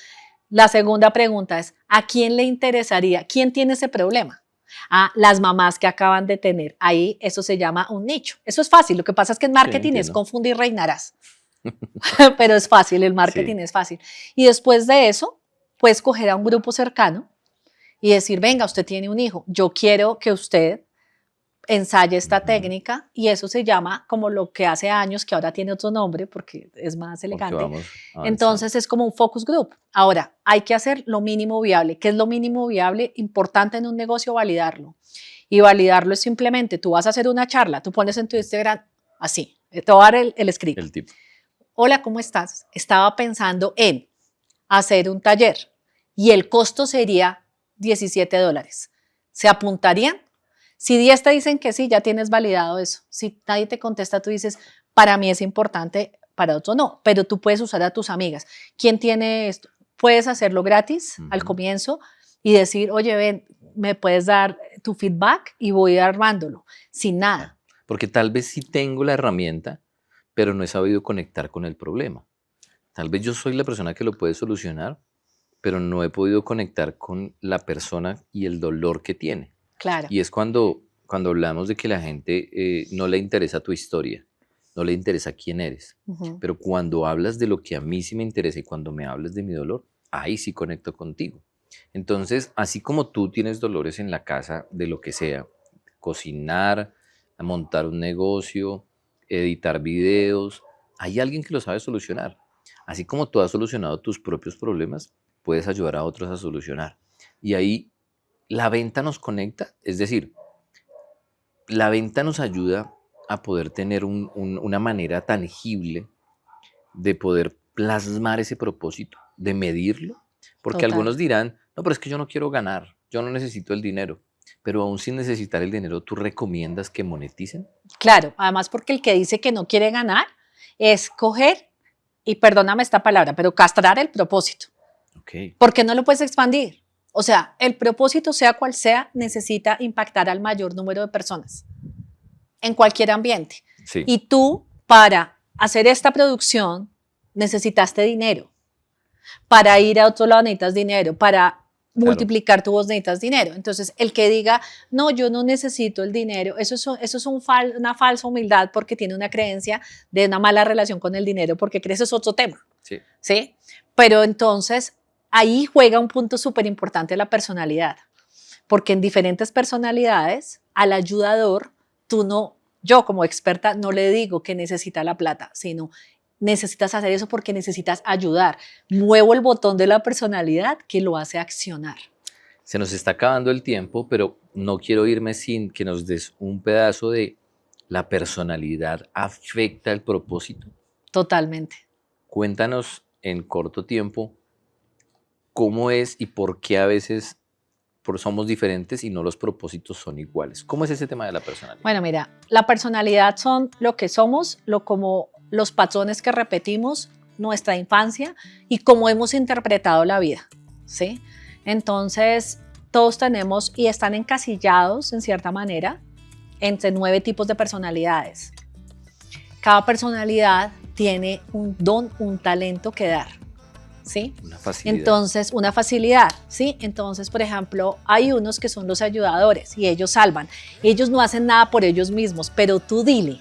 La segunda pregunta es, ¿a quién le interesaría? ¿Quién tiene ese problema? A las mamás que acaban de tener. Ahí eso se llama un nicho. Eso es fácil. Lo que pasa es que en marketing es confundir reinarás. Pero es fácil, el marketing es fácil. Y después de eso, puedes coger a un grupo cercano y decir, venga, usted tiene un hijo. Yo quiero que usted ensaye esta técnica, y eso se llama como lo que hace años, que ahora tiene otro nombre porque es más elegante. Entonces es como un focus group. Ahora, hay que hacer lo mínimo viable. ¿Qué es lo mínimo viable? Importante en un negocio validarlo. Y validarlo es simplemente, tú vas a hacer una charla, tú pones en tu Instagram así, te voy a dar el script. El tipo. Hola, ¿cómo estás? Estaba pensando en hacer un taller y el costo sería $17. ¿Se apuntarían? Si 10 te dicen que sí, ya tienes validado eso. Si nadie te contesta, tú dices, para mí es importante, para otro no, pero tú puedes usar a tus amigas. ¿Quién tiene esto? Puedes hacerlo gratis al comienzo y decir, oye, ven, me puedes dar tu feedback y voy armándolo, sin nada. Porque tal vez sí tengo la herramienta, pero no he sabido conectar con el problema. Tal vez yo soy la persona que lo puede solucionar, pero no he podido conectar con la persona y el dolor que tiene. Claro. Y es cuando hablamos de que la gente no le interesa tu historia, no le interesa quién eres. Pero cuando hablas de lo que a mí sí me interesa y cuando me hablas de mi dolor, ahí sí conecto contigo. Entonces, así como tú tienes dolores en la casa de lo que sea, cocinar, montar un negocio, editar videos, hay alguien que lo sabe solucionar. Así como tú has solucionado tus propios problemas, puedes ayudar a otros a solucionar. Y ahí la venta nos conecta, es decir, la venta nos ayuda a poder tener una manera tangible de poder plasmar ese propósito, de medirlo, porque algunos dirán, no, pero es que yo no quiero ganar, yo no necesito el dinero, pero aún sin necesitar el dinero, ¿tú recomiendas que moneticen? Claro, además porque el que dice que no quiere ganar es coger, y perdóname esta palabra, pero castrar el propósito. Okay. Porque no lo puedes expandir. O sea, el propósito, sea cual sea, necesita impactar al mayor número de personas en cualquier ambiente. Sí. Y tú, para hacer esta producción, necesitaste dinero. Para ir a otro lado necesitas dinero. Para multiplicar tu voz necesitas dinero. Entonces, el que diga, no, yo no necesito el dinero, eso es una falsa humildad, porque tiene una creencia de una mala relación con el dinero, porque crees que es otro tema. Sí. ¿Sí? Pero entonces, ahí juega un punto súper importante la personalidad, porque en diferentes personalidades, al ayudador, yo como experta no le digo que necesita la plata, sino necesitas hacer eso porque necesitas ayudar. Muevo el botón de la personalidad que lo hace accionar. Se nos está acabando el tiempo, pero no quiero irme sin que nos des un pedazo de la personalidad afecta el propósito. Totalmente. Cuéntanos en corto tiempo cómo es y por qué a veces somos diferentes y no los propósitos son iguales. ¿Cómo es ese tema de la personalidad? Bueno, mira, la personalidad son lo que somos, como los patrones que repetimos, nuestra infancia y cómo hemos interpretado la vida, ¿sí? Entonces, todos tenemos y están encasillados, en cierta manera, entre 9 tipos de personalidades. Cada personalidad tiene un don, un talento que dar. ¿Sí? Una facilidad. Entonces, una facilidad, ¿sí? Entonces, por ejemplo, hay unos que son los ayudadores y ellos salvan. Ellos no hacen nada por ellos mismos, pero tú dile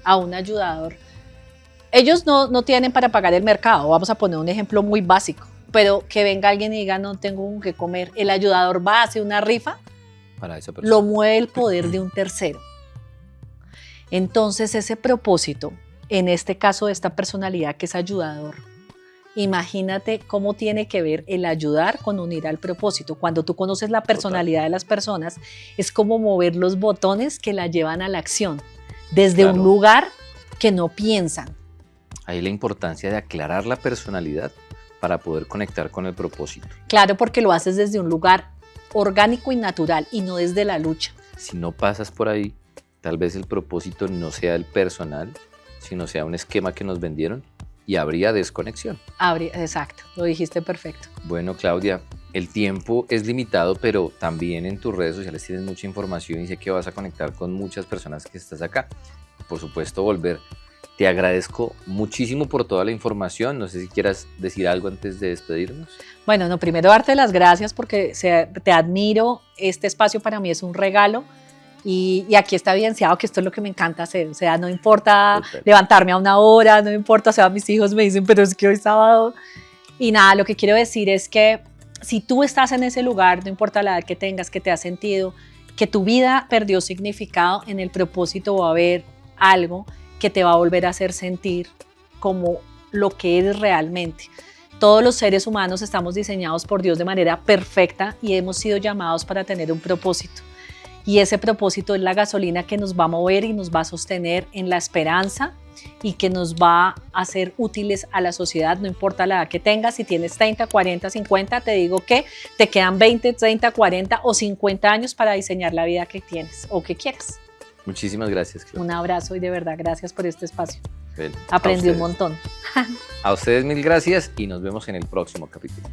a un ayudador. Ellos no tienen para pagar el mercado, vamos a poner un ejemplo muy básico, pero que venga alguien y diga, no tengo que comer. El ayudador va a hacer una rifa, para esa persona. Lo mueve el poder de un tercero. Entonces, ese propósito, en este caso de esta personalidad que es ayudador, imagínate cómo tiene que ver el ayudar con unir al propósito. Cuando tú conoces la personalidad de las personas, es como mover los botones que la llevan a la acción, desde un lugar que no piensan. Ahí la importancia de aclarar la personalidad para poder conectar con el propósito. Claro, porque lo haces desde un lugar orgánico y natural y no desde la lucha. Si no pasas por ahí, tal vez el propósito no sea el personal, sino sea un esquema que nos vendieron. Y habría desconexión. Exacto, lo dijiste perfecto. Bueno, Claudia, el tiempo es limitado, pero también en tus redes sociales tienes mucha información y sé que vas a conectar con muchas personas que estás acá. Por supuesto, volver Te agradezco muchísimo por toda la información. No sé si quieras decir algo antes de despedirnos. Bueno, no, primero darte las gracias porque te admiro. Este espacio para mí es un regalo y aquí está evidenciado que esto es lo que me encanta hacer. O sea, no importa levantarme a una hora, no importa, o sea, mis hijos me dicen, pero es que hoy es sábado. Y nada, lo que quiero decir es que si tú estás en ese lugar, no importa la edad que tengas, que te has sentido, que tu vida perdió significado, en el propósito va a haber algo que te va a volver a hacer sentir como lo que eres realmente. Todos los seres humanos estamos diseñados por Dios de manera perfecta y hemos sido llamados para tener un propósito. Y ese propósito es la gasolina que nos va a mover y nos va a sostener en la esperanza y que nos va a hacer útiles a la sociedad, no importa la edad que tengas. Si tienes 30, 40, 50, te digo que te quedan 20, 30, 40 o 50 años para diseñar la vida que tienes o que quieres. Muchísimas gracias, Claudia. Un abrazo y de verdad, gracias por este espacio. Bien, aprendí un montón. A ustedes mil gracias y nos vemos en el próximo capítulo.